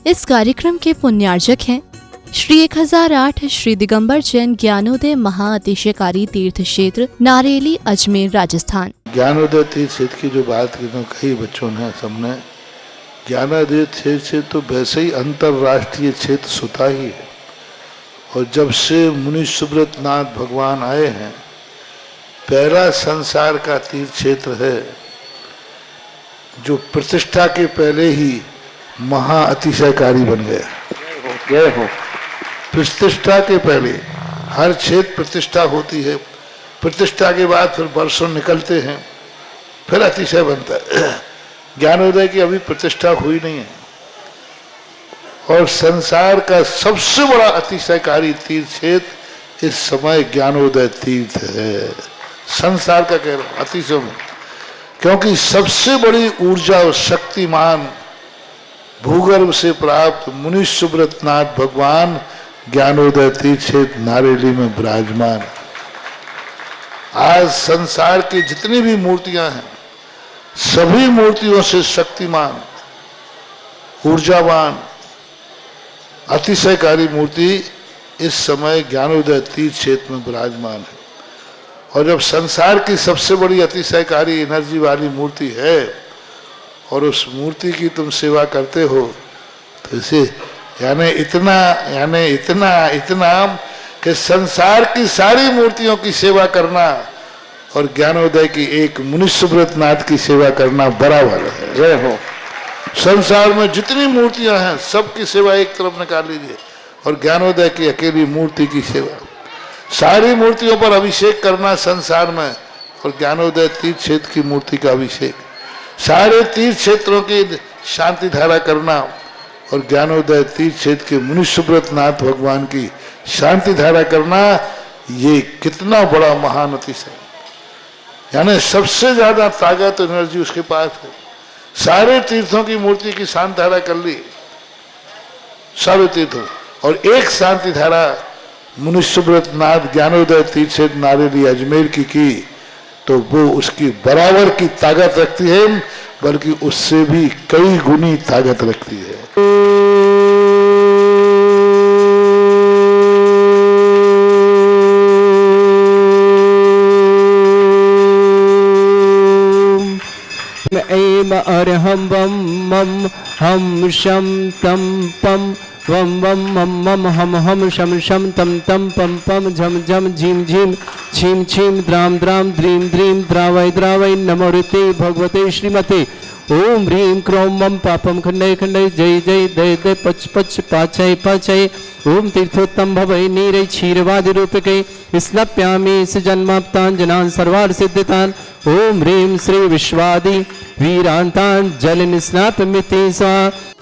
इस कार्यक्रम के पुण्यार्जक हैं श्री 1008 श्री दिगंबर जैन ज्ञानोदय महाअतिशयकारी तीर्थ क्षेत्र नारेली अजमेर राजस्थान। ज्ञानोदय तीर्थ क्षेत्र की जो बात की तो कई बच्चों ने सबने ज्ञानोदय क्षेत्र से तो वैसे ही अंतर्राष्ट्रीय क्षेत्र सुता ही है। और जब से मुनि सुब्रत नाथ भगवान आए हैं, पहला संसार का तीर्थ क्षेत्र है जो प्रतिष्ठा के पहले ही महाअतिशयकारी बन गया। प्रतिष्ठा के पहले हर क्षेत्र प्रतिष्ठा होती है, प्रतिष्ठा के बाद फिर वर्षों निकलते हैं, फिर अतिशय बनता है। ज्ञानोदय की अभी प्रतिष्ठा हुई नहीं है और संसार का सबसे बड़ा अतिशयकारी तीर्थ क्षेत्र इस समय ज्ञानोदय तीर्थ है। संसार का कह रहा हूं अतिशय में, क्योंकि सबसे बड़ी ऊर्जा और शक्तिमान भूगर्भ से प्राप्त मुनि सुब्रत नाथ भगवान ज्ञानोदय तीर्थ क्षेत्र नारेली में विराजमान। आज संसार की जितनी भी मूर्तियां हैं, सभी मूर्तियों से शक्तिमान, ऊर्जावान, अतिशयकारी मूर्ति इस समय ज्ञानोदय तीर्थ क्षेत्र में विराजमान है। और जब संसार की सबसे बड़ी अतिशयकारी एनर्जी वाली मूर्ति है और उस मूर्ति की तुम सेवा करते हो, तो इसे यानी इतना कि संसार की सारी मूर्तियों की सेवा करना और ज्ञानोदय की एक मुनि सुब्रत नाथ की सेवा करना बराबर है। जय हो। संसार में जितनी मूर्तियां हैं सबकी सेवा एक तरफ निकाल लीजिए और ज्ञानोदय की अकेली मूर्ति की सेवा। सारी मूर्तियों पर अभिषेक करना संसार में और ज्ञानोदय तीर्थ क्षेत्र की मूर्ति का अभिषेक, सारे तीर्थ क्षेत्रों की शांति धारा करना और ज्ञानोदय तीर्थ क्षेत्र के मुनि सुब्रत नाथ भगवान की शांति धारा करना, ये कितना बड़ा महान अतिशय। यानी सबसे ज्यादा ताकत एनर्जी उसके पास है। सारे तीर्थों की मूर्ति की शांति धारा कर ली, सारे तीर्थों, और एक शांति धारा मुनि सुब्रत नाथ ज्ञानोदय तीर्थ क्षेत्र नारेली अजमेर की तो वो उसकी बराबर की ताकत रखती है, बल्कि उससे भी कई गुनी ताकत रखती है। ऐम अरहम वम मम हम शम तम पम वम वम मम मम हम शम शम तम तम पम पम झम झम झीम झीम छीम छीम द्राम द्राम द्रीम द्रीम द्रावय द्रावय नमो ऋते भगवते श्रीमते ओम ह्रीं क्रों मम पापम खंडय खंडय जय जय दय दय पच पच पाचय पाचय ओम तीर्थोत्तम भवय नीरय क्षीरवादि रूपके स्नप्यामि जन्माप्तांजनान् सर्वार्थ सिद्धितान् ओम ह्रीं श्री विश्वादि वीरांतान् जल निस्नातमिति सा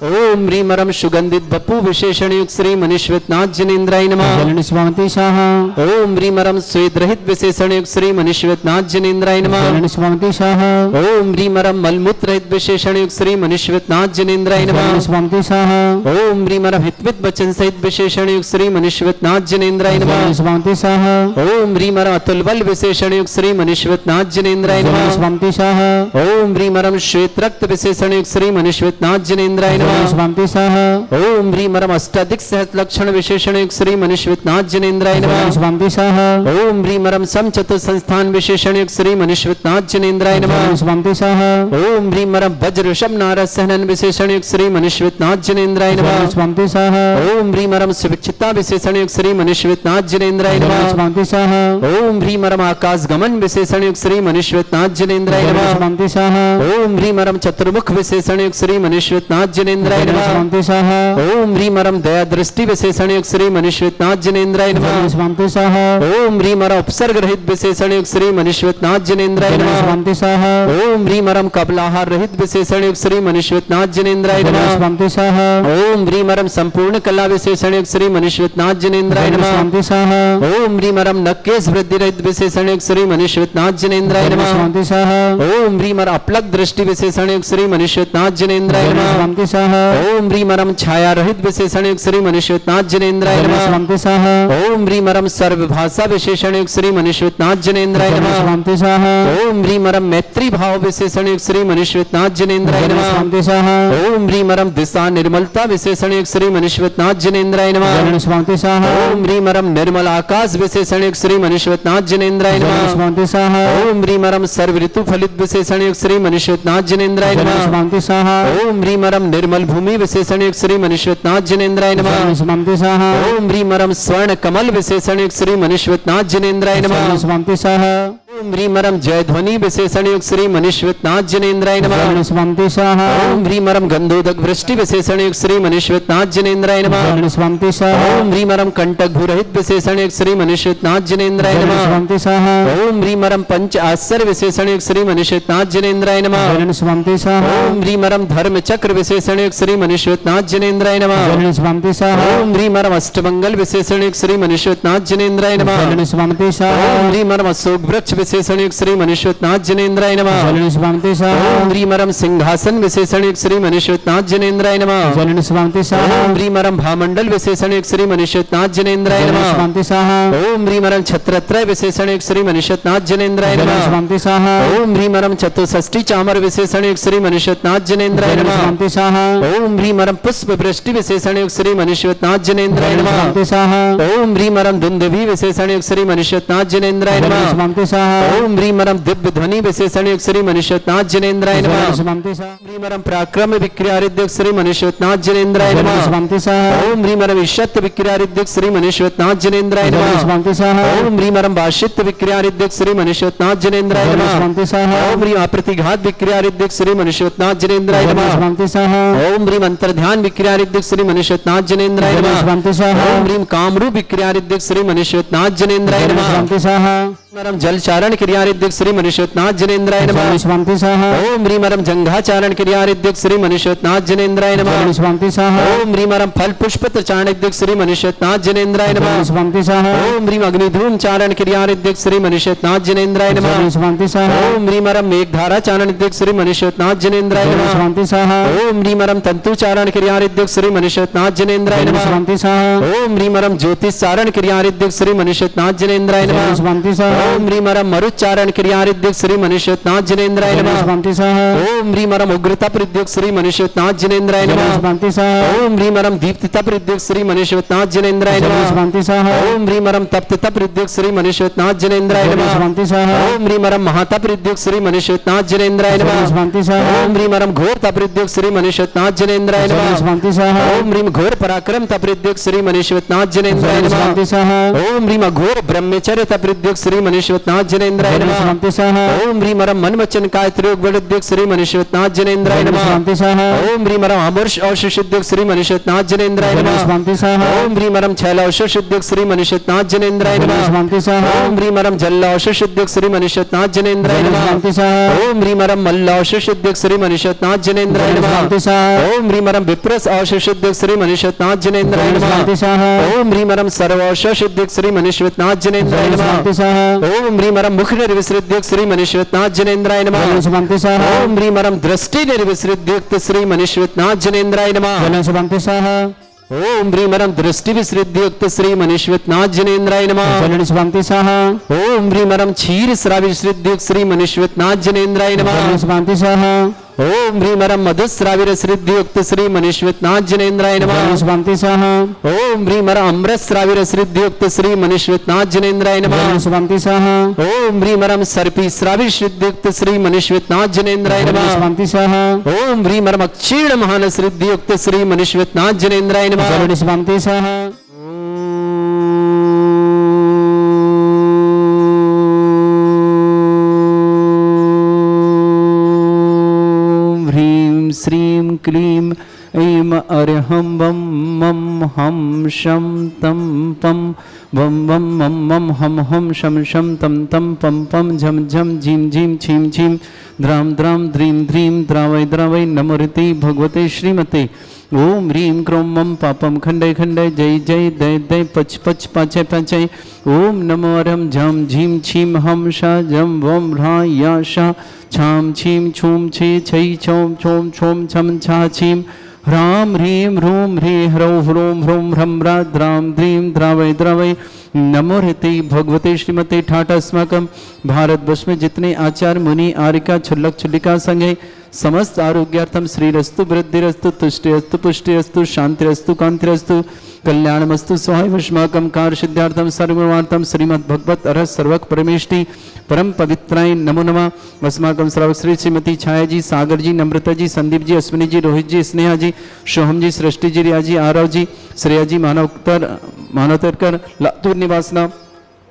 ओम ह्रीं रम सुगंधित बपु विशेषण युक्त श्री मनीश्वत नाथ जनेन्द्राय नमः जल निस्वामति शाह ओम ह्रीं रम स्वेद रहित विशेषण युक्त श्री मनीश्वत नाथ जनेन्द्राय नमः जल निस्वामति शाह ओम ह्रीं रम मलमूत्र रहित विशेषण युक्त श्री मनीश्वत नाथ जनेन्द्राय नमः जल निस्वामति शाह ओम ह्रीं रम हितवित वचन सहित विशेषण युक्त श्री मनीश्वत नाथ जनेन्द्राय नमः जल निस्वामति शाह ओम ह्रीं रम अतुल बल विशेषण युक्त श्री मनीश्वत नाथ जनेन्द्राय नमः जल निस्वामति शाह ओम ह्रीं रम श्वेत रक्त विशेषण युक्त श्री मनीश्वत नाथ जनेन्द्राय नमः स्वामी साह ओम ह्रीं रम अष्टाधिक सहस्र लक्षण विशेषण युक्त श्री मनीश्वत नाथ जनेन्द्राय नमः स्वामी साह ओम ह्रीं रम सम चतुर संस्थान विशेषण युक्त श्री मनीश्वत नाथ जनेन्द्राय नमः स्वामी साह ओम ह्रीं रम वज्र ऋषभ नारद सहनन विशेषण युक्त श्री मनीश्वत नाथ जनेन्द्राय नमः स्वामी साह ओम ह्रीं रम सुविक्षिता विशेषण युक्त श्री मनीश्वत नाथ जनेन्द्राय नमः स्वामी साह ओम ह्रीं रम आकाश गमन विशेषण युक्त श्री मनीश्वत नाथ जनेन्द्राय नमः स्वामी साह ओम ह्रीं रम चतुर्मुख विशेषण युक्त श्री मनीश्वत नाथ जनेन्द्राय नमः स्वामी साह ओम ह्रीं रम दया दृष्टि विशेषण युक्त श्री मनीश्वत नाथ जनेन्द्राय नमः स्वामी साह ओम ह्रीं रम उपसर्ग रहित विशेषण युक्त श्री मनीश्वत नाथ जनेन्द्राय नमः स्वामी साह ओम ह्रीं रम कबलाहार रहित विशेषण युक्त श्री मनीश्वत नाथ जनेन्द्राय नमः स्वामी साह ओम ह्रीं रम संपूर्ण कला विशेषण युक्त श्री मनीश्वत नाथ जनेन्द्राय नमः स्वामी साह ओम ह्रीं रम नक्केश वृद्धि रहित विशेषण युक्त श्री मनीश्वत नाथ जनेन्द्राय नमः स्वामी साह ओम ह्रीं रम अपलक दृष्टि विशेषण युक्त श्री मनुष्योत्नाथ जिनेन्द्राय नमः। स्वामी स्वाहा। ओम ह्रीं मरम छाया रहित विशेषण युक्त श्री मनुष्योत्नाथ जिनेन्द्राय नमः। स्वामी स्वाहा। ओम ह्रीं मरम सर्वभाषा विशेषण युक्त श्री मनुष्योत्नाथ जिनेन्द्राय नमः। स्वामी स्वाहा। ओम ह्रीं मरम मैत्री भाव विशेषण युक्त श्री मनुष्योत्नाथ जिनेन्द्राय नमः। स्वामी स्वाहा। ओम ह्रीं मरम दिशा निर्मलता विशेषण युक्त श्री मनुष्योत्नाथ जिनेन्द्राय नमः। स्वामी स्वाहा। ओम ह्रीं मरम निर्मल आकाश विशेषण युक्त श्री मनुष्योत्नाथ जिनेन्द्राय नमः। स्वामी स्वाहा। ओम ह्रीं मरम सर्व ऋतु फलित विशेषण युक्त श्री मनुष्योत्नाथ जिनेन्द्राय नमः। स्वामी स्वाहा। ओम ह्रीं मरम निर्मल भूमि विशेषण युक्त श्री मनुष्योत्नाथ जिनेन्द्राय नमः। स्वामी स्वाहा। ओम ह्रीं मरम स्वर्ण कमल विशेषण युक्त श्री मनुष्योत्नाथ जिनेन्द्राय नमः। स्वामी स्वाहा। ओम ह्रीं मरम जय ध्वनि विशेषण युक्त श्री मनुष्योत्नाथ जिनेन्द्राय नमः। स्वामी स्वाहा। ओम ह्रीं मरम गंधोदक वृष्टि विशेषण युक्त श्री मनुष्योत्नाथ जिनेन्द्राय नमः। स्वामी स्वाहा। ओम ह्रीं मरम कंटक भूरहित विशेषण युक्त श्री मनुष्योत्नाथ जिनेन्द्राय नमः। स्वामी स्वाहा। ओम ह्रीं मरम पंच आश्चर्य विशेषण युक्त श्री मनुष्योत्नाथ जिनेन्द्राय नमः। स्वामी स्वाहा। ओम ह्रीं मरम धर्म चक्र विशेषण युक्त श्री मनुष्योत्नाथ जिनेन्द्राय नमः। स्वामी स्वाहा। ओम ह्रीं मरम अष्टमंगल विशेषण युक्त श्री मनुष्योत्नाथ जिनेन्द्राय नमः। स्वामी स्वाहा। ओम ह्रीं मरम अशोक वृक्ष विशेषण युक्त श्री मनुष्योत्नाथ जिनेन्द्राय नमः। स्वामी स्वाहा। ओम ह्रीं मरम सिंहासन विशेषण युक्त श्री मनुष्योत्नाथ जिनेन्द्राय नमः। स्वामी स्वाहा। ओम ह्रीं मरम भामंडल विशेषण युक्त श्री मनुष्योत्नाथ जिनेन्द्राय नमः। स्वामी स्वाहा। ओम ह्रीं मरम छत्रत्रय विशेषण युक्त श्री मनुष्योत्नाथ जिनेन्द्राय नमः। स्वामी स्वाहा। ओम ह्रीं मरम चतुष्षष्टि चामर विशेषण युक्त श्री मनुष्योत्नाथ जिनेन्द्राय नमः। स्वामी स्वाहा। ओम ह्रीं मरम पुष्प वृष्टि विशेषण युक्त श्री मनुष्योत्नाथ जिनेन्द्राय नमः। स्वामी स्वाहा। ओम ह्रीं मरम दुंदुभि विशेषण युक्त श्री मनुष्योत्नाथ जिनेन्द्राय नमः। स्वामी स्वाहा। ओम ह्रीं मरम दिव्य ध्वनि विशेषण युक्त श्री मनुष्योत्नाथ जिनेन्द्राय नमः। स्वामी स्वाहा। ओम ह्रीं मरम पराक्रम विक्रियारिद्युक्त श्री मनुष्योत्नाथ जिनेन्द्राय नमः। स्वामी स्वाहा। ओम ह्रीं मरम ईशत्व विक्रियारिद्युक्त श्री मनुष्योत्नाथ जिनेन्द्राय नमः। स्वामी स्वाहा। ओम ह्रीं मरम भाषित्व विक्रियारिद्युक्त श्री मनुष्योत्नाथ जिनेन्द्राय नमः। स्वामी स्वाहा। ओम ह्रीं अप्रतिघात विक्रियारिद्युक्त श्री मनुष्योत्नाथ जिनेन्द्राय नमः। स्वामी स्वाहा। ओम ह्रीं अंतर्ध्यान विक्रियारिद्युक्त श्री मनुष्योत्नाथ जिनेन्द्राय नमः। स्वामी स्वाहा। ओम ह्रीं कामरूप विक्रियारिद्युक्त श्री मनुष्योत्नाथ जिनेन्द्राय नमः। स्वामी स्वाहा। मरम जलचारण क्रियारिद्युक्त श्री मनुष्योत्नाथ जिनेन्द्राय नमः। स्वामी स्वाहा। ओम ह्रीं मरम जंघाचारण क्रियारिद्युक्त श्री मनुष्योत्नाथ जिनेन्द्राय नमः। स्वामी स्वाहा। ओम ह्रीं मरम फल पुष्प चारणिद्युक्त श्री मनुष्योत्नाथ जिनेन्द्राय नमः। स्वामी स्वाहा। ओम ह्रीं अग्निधूम चारण क्रियारिद्युक्त श्री मनुष्योत्नाथ जिनेन्द्राय नमः। स्वामी स्वाहा। ओम ह्रीं मरम मेघधारा चारणिद्युक्त श्री मनुष्योत्नाथ जिनेन्द्राय नमः। स्वामी स्वाहा। ओम ह्रीं मरम तंतु चारण क्रियारिद्युक्त श्री मनुष्योत्नाथ जिनेन्द्राय नमः। स्वामी स्वाहा। ओम ह्रीं मरम ज्योतिष चारण क्रियारिद्युक्त श्री मनुष्योत्नाथ जिनेन्द्राय नमः। स्वामी स्वाहा। ओम ह्रीं मरम मरुच्चारण क्रियारिद्युक्त श्री मनुष्योत्नाथ जिनेन्द्राय नमः। स्वामी स्वाहा। ओम ह्रीं मरम उग्रता प्रद्युक्त श्री मनुष्योत्नाथ जिनेन्द्राय नमः। स्वामी स्वाहा। ओम ह्रीं मरम दीप्तता प्रद्युक्त श्री मनुष्योत्नाथ जिनेन्द्राय नमः। स्वामी स्वाहा। ओम ह्रीं मरम तप्तता प्रद्युक्त श्री मनुष्योत्नाथ जिनेन्द्राय नमः। स्वामी स्वाहा। ओम ह्रीं मरम महाता प्रद्युक्त श्री मनुष्योत्नाथ जिनेन्द्राय नमः। स्वामी स्वाहा। ओम ह्रीं मरम घोर तप्रद्युक्त श्री मनुष्योत्नाथ जिनेन्द्राय नमः। स्वामी स्वाहा। ओम ह्रीं घोर पराक्रम तप्रद्युक्त श्री मनुष्योत्नाथ जिनेन्द्राय नमः। स्वामी स्वाहा। ओम ह्रीं घोर ब्रह्मचर्य तप्रद्युक्त श्री मनुष्योत्नाथ जिनेन्द्राय नमः। स्वामी स्वाहा। ओम ह्रीं मरम मन वचन काय त्रियोग वडुद्युक्त श्री मनुष्योत्नाथ जिनेन्द्राय नमः। स्वामी स्वाहा। ओम ह्रीं मरम अमर्ष औषुद्युक्त श्री मनुष्योत्नाथ जिनेन्द्राय नमः। स्वामी स्वाहा। ओम ह्रीं मरम छैल औषुद्युक्त श्री मनुष्योत्नाथ जिनेन्द्राय नमः। स्वामी स्वाहा। ओम ह्रीं मरम जल औषुद्युक्त श्री मनुष्योत्नाथ जिनेन्द्राय नमः। स्वामी स्वाहा। ओम ह्रीं मरम मल्ल औषुद्युक्त श्री मनुष्योत्नाथ जिनेन्द्राय नमः। स्वामी स्वाहा। ओम ह्रीं मरम विप्रस औषुद्युक्त श्री मनुष्योत्नाथ जिनेन्द्राय नमः। स्वामी स्वाहा। ओम ह्रीं मरम सर्व औषुद्युक्त श्री मनुष्योत्नाथ जिनेन्द्राय नमः। स्वामी स्वाहा। ओम ह्रीं मरम मुख निर्विसृद्युक्त श्री मनुष्योत्नाथ जिनेन्द्राय नमः। स्वामी स्वाहा। ओम ह्रीं मरम दृष्टि निर्विसृद्युक्त श्री मनुष्योत्नाथ जिनेन्द्राय नमः। स्वामी स्वाहा। ओम ह्रीं मरम दृष्टि विसृद्युक्त श्री मनुष्योत्नाथ जिनेन्द्राय नमः। स्वामी स्वाहा। ओम ह्रीं मरम क्षीर श्राविसृद्युक्त श्री मनुष्योत्नाथ जिनेन्द्राय नमः। स्वामी स्वाहा। ओम ह्रीं मरम मधुस्राविरसृद्युक्त श्री मनुष्योत्नाथ जिनेन्द्राय नमः। स्वामी स्वाहा। ओम ह्रीं मरम अमृत श्राविरसृद्युक्त श्री मनुष्योत्नाथ जिनेन्द्राय नमः। स्वामी स्वाहा। ओम ह्रीं मरम सर्पी श्राविसृद्युक्त श्री मनुष्योत्नाथ जिनेन्द्राय नमः। स्वामी स्वाहा। ओम ह्रीं मरम क्षीण महानसृद्युक्त श्री मनुष्योत्नाथ जिनेन्द्राय नमः। स्वामी स्वाहा। श्रीं क्लीं ऐं अर्हं वं मं हं शं तं पं वं वं मं मं हं हं शं शं तं तं पं पं झं झं झीं झीं छीं छीं द्रां द्रां द्रीं द्रीं द्रावै द्रावै नमोरिति भगवते श्रीमते। ओम ह्रीं क्रों मम पापम खंडय खंडय जय जय दय दय पच पच पाचय पाचय। ओम नमो रम झम झीम छीम हम शा जम वम ह्रा या शा छाम छीम छूम छी छई छोम छोम छोम छम छा छीम ह्राम ह्रीं ह्रूम ह्री ह्रौ ह्रूम ह्रूम ह्रम द्राम द्रीम द्रावय द्रावय नमो ऋते भगवते श्रीमते ठाटा अस्माकं भारतवर्ष में जितने आचार्य मुनि आरिका छुल्लक छुल्लिका संघ है समस्त आरोग्यार्थम श्रीरस्तु वृद्धिरस्तु तुष्टिरस्तु पुष्टिरस्तु शांतिरस्तु कांतिरस्तु कल्याणमस्तु स्वाहायुष्माकं कार्य सिद्धार्थम सर्वमार्थम श्रीमद् भगवत अरह सर्वक परमेष्टि परम पवित्राय नमो नमः। अस्माकं श्रावक श्री श्रीमती छाया जी, सागर जी, नम्रता जी, संदीप जी, अश्विनी जी, रोहित जी, स्नेहा जी, सोहम जी, सृष्टि जी, रिया जी, आरव जी, श्रेया जी, मानवतरकर लातूर निवासना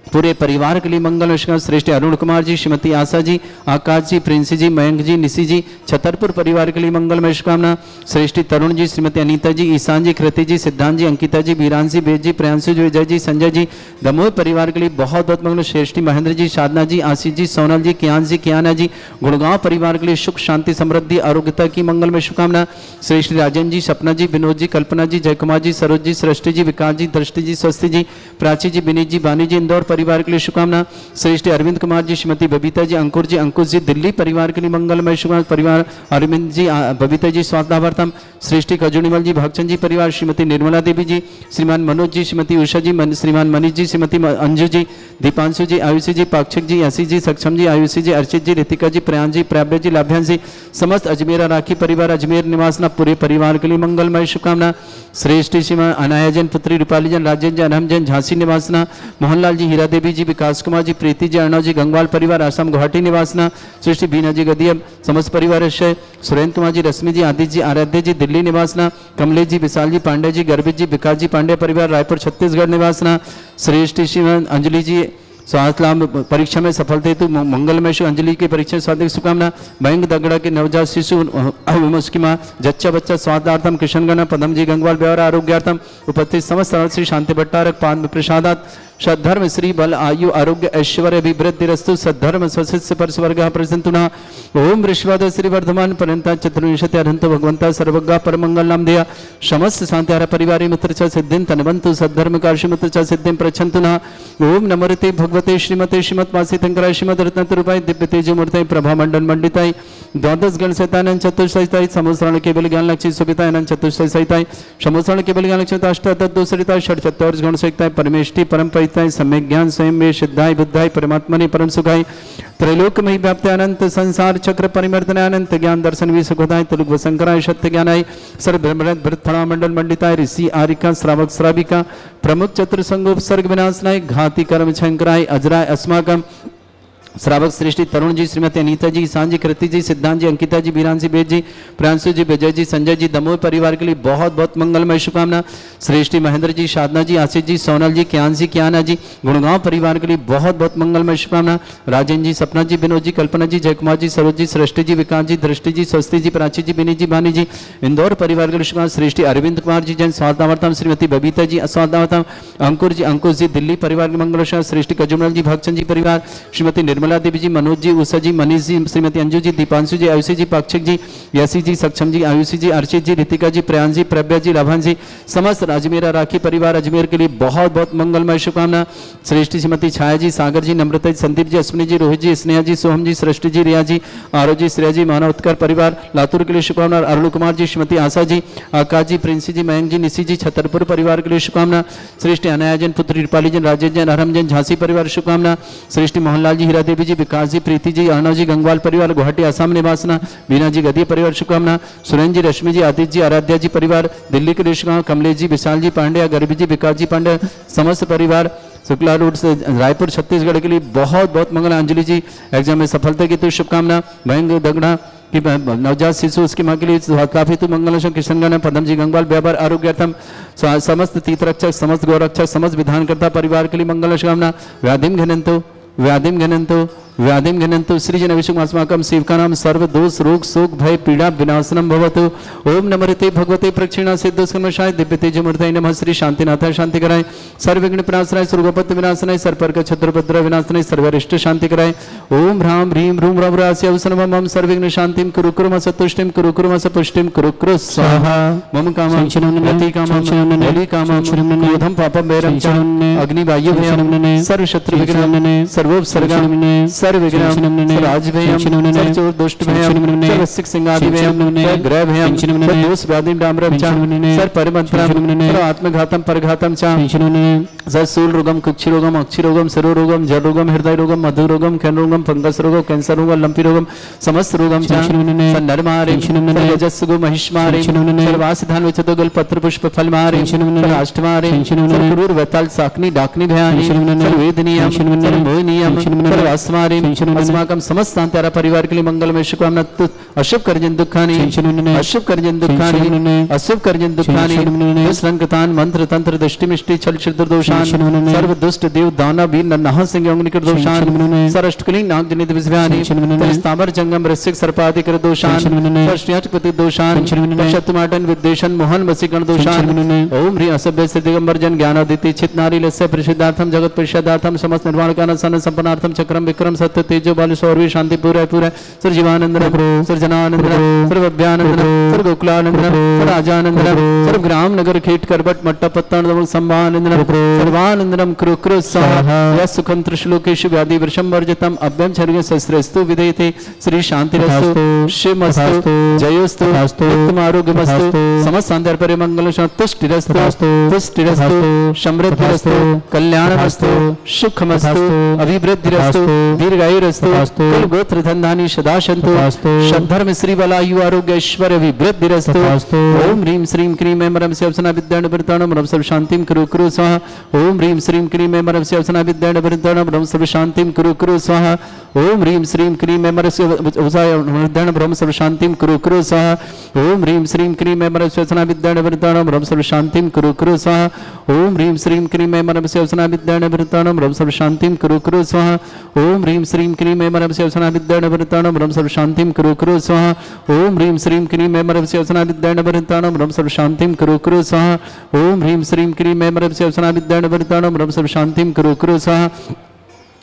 पूरे परिवार के लिए मंगल नमस्कार। श्रेष्ठ अरुण कुमार जी, श्रीमती आशा जी, आकाश जी, प्रिंसी जी, मयंक जी, निशी जी, छतरपुर परिवार के लिए मंगलमय शुभकामना। श्रेष्ठ तरुण जी, श्रीमती अनीता जी, ईशान जी, कृति जी, सिद्धांत जी, अंकिता जी, बीरान जी, वेद जी, प्रियांशु जी, विजय जी, संजय जी, दमोह परिवार के लिए बहुत बहुत मंगल। श्रेष्ठी महेंद्र जी, साधना जी, आशीष जी, सोनल जी, कियान जी, कियाना जी, गुड़गांव परिवार के लिए सुख शांति समृद्धि आरोग्यता की मंगलमय शुभकामना। श्रेष्ठ राजन जी, सपना जी, विनोद जी, कल्पना जी, जयकुमार जी, सरोज जी, सृष्टि जी, विकास जी, दृष्टि जी, स्वस्ति जी, प्राची जी, विनीत जी, वानी जी, इंदौर परिवार के लिए शुभकामना। श्रेष्ठ अरविंद कुमार जी, श्रीमती बबीता जी, अंकुर जी, दिल्ली परिवार के लिए मंगलमय शुभकामना। परिवार अरविंद जी, बबीता जी, स्वास्थ्यार्थम। श्रेष्ठी खजूनीमल जी, भक्चंद जी परिवार, श्रीमती निर्मला देवी जी, श्रीमान मनोज जी, श्रीमती उषा जी, श्रीमान मनीष जी, श्रीमती अंजू जी, दीपांशु जी, आयुषी जी, पाक्षिक जी, आशीष जी, सक्षम जी, आयुषी जी, अर्चित जी, रितिका जी, प्रयान जी, प्राव्य जी, लाभ्यान जी, समस्त अजमेरा राखी परिवार अजमेर निवासना पूरे परिवार के लिए मंगलमय शुभकामना। श्रेष्ठ श्रीमान अनाया जैन, पुत्री रूपाली जैन, राजेश जैन, अनहम जैन, झांसी निवासना। मोहनलाल जी, हीरा देवी जी, विकास कुमार जी, प्रीति जी, अर्णव जी, गंगवाल परिवार आसाम गुवाहाटी निवासना। श्रेष्ठ बीना जी गदियब, समस्त परिवार अक्षय, सुरेंद्र कुमार जी, रश्मि जी, आदित्य जी, आराध्य जी, दिल्ली निवासना। कमलेश जी, विशाल जी, पांडे जी, गर्भित जी, विकास जी, पांडे परिवार रायपुर छत्तीसगढ़ निवासना। श्रेष्ठ श्रीमान अंजलि जी, स्वास्थ्य लाभ परीक्षा में सफलता हेतु मंगलमय शुभ अंजलि की परीक्षा स्वास्थ्य शुभकामना। बैंक दगड़ा के नवजात शिशु उसकी माँ जच्चा बच्चा स्वास्थ्यार्थम कृष्णगण पदम जी गंगवाल व्यवहार आरोग्यार्थम उपस्थित समस्त श्री शांति भट्टारक पाद प्रसादात सद्धर्म श्री बल आयु आरोग्य ऐश्वर्य अभिवृद्धिरस्तु सद्धर्म स्वशिष्य पर स्वर्ग प्रसन्ना। ओम वृषवाद श्री वर्धमान पर्यंता चतुर्विंशति अनंत भगवंता सर्वज्ञ परमंगल नाम देया समस्त शांतिहार परिवार मित्र च सिद्धिं तनवंतु सद्धर्म कार्य मित्र च सिद्धिं प्रच्छन्तु नः। ओम नमोते भगवते श्रीमते श्रीमद्वासितंकराय श्रीमद रत्नतरूपाय दिव्य तेजोमूर्तये प्रभा मंडल मंडिताय द्वादश गण सहिताय चतुर्सहिताय समोसरण केवल ज्ञान लक्ष्य सुभिताय चतुर्सहि सहिताय समोसरण केवल ज्ञान लक्ष्य अष्टादशरिताय षट चतुर्ष गण सहिताय परमेष्टि परम परिताय सम्यक ज्ञान स्वयं में सिद्धाय बुद्धाय परमात्मने परम सुखाय त्रैलोक्यमयी व्याप्ति अनंत संसार चक्र परिवर्तन अनंत ज्ञान दर्शन भी सुखदाय तुलुक वसंकराय सत्य ज्ञानाय सर्व ब्रह्मणा मंडल मंडिताय ऋषि आरिका श्रावक श्राविका प्रमुख चतुर्संगोप सर्ग विनाशनाय घाति कर्म शंकराय अजराय अस्माकम श्रावक सृष्टि तरुण जी, श्रीमती अनीता जी, ईशान जी, कृति जी, सिद्धांत जी, अंकिता जी, बीरान जी, वेद जी, प्रांशु जी, विजय जी, संजय जी, दमोह परिवार के लिए बहुत बहुत मंगलमय शुभकामना। श्रेष्ठी महेंद्र जी, साधना जी, आशीष जी, सोनल जी, कियान जी, कियाना जी, गुड़गांव परिवार के लिए बहुत बहुत मंगलमय शुभकामना। राजेंद्र जी, सपना जी, विनोद जी, कल्पना जी, जयकुमार जी, सरोज जी, सृष्टि जी, विकास जी, दृष्टि जी, स्वस्ति जी, प्राची जी, विनीत जी, वानी जी, इंदौर परिवार के लिए शुभकामना। श्रेष्ठी अरविंद कुमार जी, जैन स्वास्थ्यार्थम, श्रीमती बबीता जी अस्वास्थ्यार्थम, अंकुर जी, दिल्ली परिवार के मंगल। श्रेष्ठी कजुमल जी, भक्चंद जी परिवार, श्रीमती निर्मला देवी जी, मनोज जी, उषा जी, मनीष जी, श्रीमती अंजू जी, दीपांशु जी, आयुषी जी, पाक्षिक जी, यशी जी, सक्षम जी, आयुषी जी, अर्चित जी, रितिका जी, प्रयान जी, प्रव्या जी, लाभान जी, समस्त अजमेरा राखी परिवार अजमेर के लिए बहुत बहुत मंगलमय शुभकामना। श्रेष्ठी श्रीमती छाया जी, सागर जी, नम्रता जी, संदीप जी, अश्विनी जी, रोहित जी, स्नेहा जी, सोहम जी, सृष्टि जी, रिया जी, आरव जी, श्रेया जी, मानव उत्कर परिवार लातूर के लिए शुभकामना। अरुण कुमार जी, श्रीमती आशा जी, आकाश जी, प्रिंसी जी, मयंक जी, निशी जी, छतरपुर परिवार के लिए शुभकामना। श्रेष्ठी अनाया जैन, पुत्री रूपाली जैन, राजेश जैन, अरहम जैन, झांसी परिवार शुभकामना। श्रेष्ठी मोहनलाल जी, हीरा देवी जी, विकास जी, प्रीति जी, अर्णव जी, गंगवाल परिवार गुवाहाटी आसाम निवासना। बीना जी गदी परिवार शुभकामना। सुरेंद्र जी, रश्मि जी, आदित्य जी, आराध्या जी परिवार दिल्ली के लिए शुभकामना। कमलेश जी, विशाल जी, पांडे, गर्भी जी, विकास जी, पांडे, समस्त परिवार शुक्ला रोड से रायपुर छत्तीसगढ़ के लिए बहुत बहुत मंगल। अंजलि जी, एग्जाम में सफलता की तो शुभकामना। बैंक दगड़ा कि नवजात शिशु उसकी माँ के लिए काफी तो मंगल। कृष्णगण पदम जी, गंगवाल व्यापार आरोग्यार्थम समस्त तीर्थरक्षक समस्त गौरक्षक समस्त विधानकर्ता परिवार के लिए मंगल शुभकामना। व्याधिम घनंतो सृजन विष्णुमास्माकं सेवकानां सर्व दोष रोग शोक भय पीड़ा विनाशनम भवतु। ओम नमोते भगवते प्रक्षिणा सिद्धस्कर्मशाय दिव्य तेजमूर्तये नमः। श्री शांतिनाथाय शांति कराय सर्वविघ्न विनाशनाय सर्वोपत्ति विनाशनाय सर्वपर्क छत्रपद्र विनाशनाय सर्वरिष्ट शांति कराय। ओम ह्राम ह्रीं ह्रूम ह्रम ह्रास्य अवसनमं सर्वविघ्न शांतिं कुरु कुरु सतुष्टिं कुरु कुरु पुष्टिं कुरु कुरु स्वाहा। मम कामं रति कामं बलि कामं क्रोधं पापं वैरं च अग्नि वायु भयं सर्व शत्रु विघ्नं सर्वोपसर्गं सर्वविघ्नं सर्वराजभयं सर्वचोर दुष्टभयं सर्वसिक सिंहादिभयं सर्वग्रहभयं सर्वदोष व्याधिं डाम्रं च सर्वपरिमन्त्रं सर्वात्मघातं परघातं च सर्वशूलरोगं कुक्षिरोगं अक्षिरोगं सर्वरोगं जलरोगं हृदयरोगं मधुरोगं कैनरोगं फंगस रोगं कैंसर रोगं लंपी रोगं समस्त रोगं च सर्वनरमारे सर्वजस्सुगो महिष्मारे सर्वासिधान विचतोगल पत्र पुष्प फलमारे सर्वाष्टमारे सर्वक्रूर वताल साकनी डाकनी भयानी सर्ववेदनीयं सर्वमोहनीयं सर्वास्मारे अस्माकं समस्त अंतरा परिवार के लिए मंगलमय शुभकामना अशुभ कर्जन दुखानी अशुभ कर्जन दुखानी अशुभ कर्जन दुखानी दुष्टंकतान मंत्र तंत्र दृष्टि मिष्टि छल छिद्र दोषान सर्व दुष्ट देव दाना वीर नरनाह सिंह अग्निकर दोषान सरष्टकलिंग नाग जनित विषयानि स्थावर जंगम रसिक सर्पाधिक दोषान सर्ष्टयाचपति दोषान शतमाटन विद्वेषण मोहन वसीकरण दोषान ओम ह्री असभ्य से दिगंबर जन ज्ञानादिति चित नारी लस्य परिशुद्धार्थम जगत परिशुद्धार्थम समस्त निर्वाण कान सन संपन्नार्थम चक्रम विक्रम सत्य तेजो बाल सौरवी शांति पूरा पूरा सर जीवानंद सर जनानंद सर्व अभ्यानंद सर्व गोकुलानंद सर्व राजानंद सर्व ग्राम नगर खेट करबट मट्टा पत्तान संभानंद सर्वानंदनम कृ कृ स्वाहा यः सुखम त्रिश्लोकेषु व्याधि वृषम वर्जितम अभ्यम छर्ग शस्त्रस्तु विधेयते श्री शांतिरस्तु शिवमस्तु जयोस्तु उत्तम आरोग्यमस्तु समस्त शांति परिमंगल तुष्टिरस्तु तुष्टिरस्तु समृद्धिरस्तु कल्याणमस्तु सुखमस्तु अभिवृद्धिरस्तु दीर्घायुरस्तु कुल गोत्र धन्धानि सदा सन्तु सद्धर्म श्री बलायु आरोग्य ऐश्वर्य अभिवृद्धिरस्तु ओम ह्रीं श्रीं क्रीं ऐं मरं सेवसना विद्याण वृताणं रं सर्व शांतिं कुरु कुरु स्वाहा ओम ह्रीं श्रीं क्रीं ऐं मरं सेवसना विद्याण वृताणं रं सर्व शांतिं कुरु कुरु स्वाहा ओम ह्रीं श्रीं क्रीं ऐं मरं विद्याण ब्रह्म सर्व शांतिं कुरु कुरु स्वाहा ओम ह्रीं श्रीं क्रीं ऐं मरं सेवसना विद्याण वृताणं रं सर्व शांतिं कुरु कुरु स्वाहा ओम ह्रीं श्रीं क्रीं ऐं मरं सेवसना विद्याण वृताणं रं सर्व शांतिं कुरु कुरु स्वाहा ओम ह्रीं श्रीं क्रीं ऐं मरं सेवसना विद्याण वृताणं रं सर्व शांतिं कुरु कुरु स्वाहा ओम ह्रीं श्रीं क्रीं ऐं मरं सेवसना विद्याण वृताणं रं सर्व शांतिं कुरु कुरु स्वाहा ओम ह्रीं श्रीं क्रीं ऐं मरं सेवसना विद्याण वृताणं रं सर्व शांतिं कुरु कुरु स्वाहा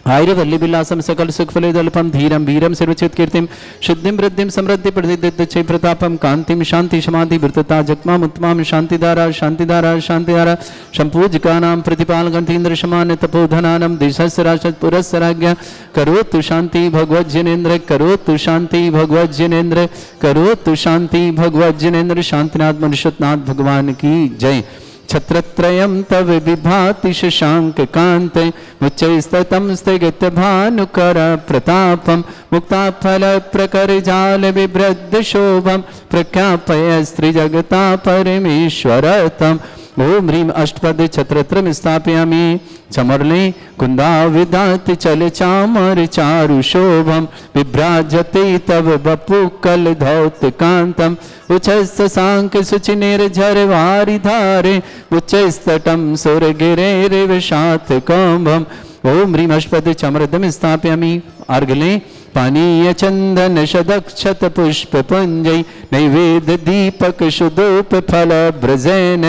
आयुर्वल्ली विलासम सकल सुखफलेदल्पम धीरम वीरम सर्वचित कीर्तिम शुद्धिम वृद्धिम समृद्धि प्रसिद्ध प्रतापम कांतिम शांति समाधि वृतता जगमाम उत्तमाम शांतिधारा शांतिधारा शांतिधारा संपूजकानां प्रतिपालकंतीन्द्र समान तपोधनानं दिशस्य राशत पुरस्सराज्ञा करोतु शांति भगवज्जनेन्द्र करोतु शांति भगवज्जनेन्द्र करोतु शांति भगवज्जनेन्द्र शांतिनाथ मनुष्यनाथ भगवान की जय। छत्रत्रयं तव विभाति शशांक कांते मुच्चैस्ततं स्थगित भानुकर प्रतापं मुक्ताफल प्रकर जाल विभ्रद्ध शोभं प्रख्यापय स्त्री जगता परमेश्वरतम ओम ह्रीं अष्टपद छत्रत्रम स्थापयामि चमरले कुंदा विदात चल चामर चारु शोभम विभ्राजते तव बपु कल धौत कांतम उच्चस्त सांक सुचिनेर झरवारि धारे उच्चस्तटम सुर गिरे रिवशात कौंभम ओम ह्रीं अष्टपद चमरदम स्थापयामि अर्घले पानीय चंदन शदक्षत पुष्प पुंजय नैवेद्य दीपक शुदोप फल ब्रजैन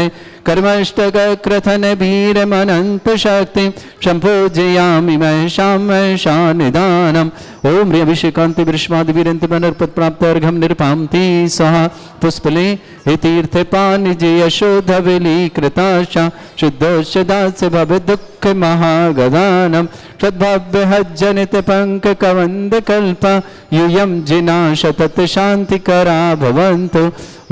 कर्मष्टक क्रथन भीरमनंत शक्ति संपूजयामि महिषां निदानम ओम ह्रीं अभिषेकांति विश्वादि वीरंति मनर्पत प्राप्त अर्घम निर्पांति स्वाहा पुष्पले हे तीर्थ पानिजे यशोधविली कृताशा शुद्धोश्च दास भव दुख महागदानम सद्भव्य हज्जनित पंक कवंद कल्पा यूयम जिना शतत शांति करा भवन्तु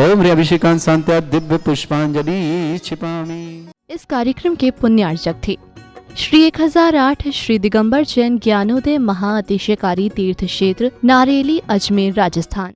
ओम ह्रीं अभिषेकांत शांत्या दिव्य पुष्पांजलि छिपामि। इस कार्यक्रम के पुण्यार्चक थे श्री 1008 श्री दिगंबर जैन ज्ञानोदय महाअतिशयकारी तीर्थ क्षेत्र नारेली अजमेर राजस्थान।